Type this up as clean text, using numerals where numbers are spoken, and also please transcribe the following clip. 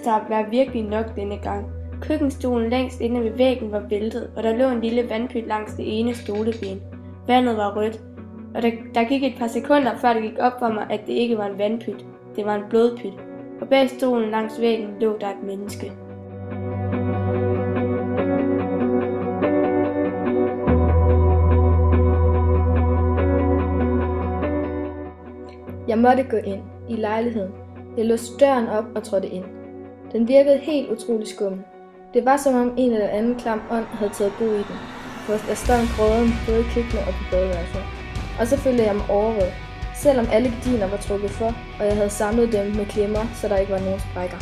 Køkkenstap var virkelig nok denne gang. Køkkenstolen længst inde ved væggen var væltet, og der lå en lille vandpyt langs det ene stoleben. Vandet var rødt, og der gik et par sekunder, før det gik op for mig, at det ikke var en vandpyt. Det var en blodpyt, og bag stolen langs væggen lå der et menneske. Jeg måtte gå ind i lejligheden. Jeg låste døren op og trådte ind. Den virkede helt utrolig skummel. Det var som om en eller anden klam ånd havde taget bo i den, for der stod en gråden både i køkkenet og på badeværelset. Og så følte jeg mig overvåget, selvom alle gardiner var trukket for, og jeg havde samlet dem med klemmer, så der ikke var nogen sprækker.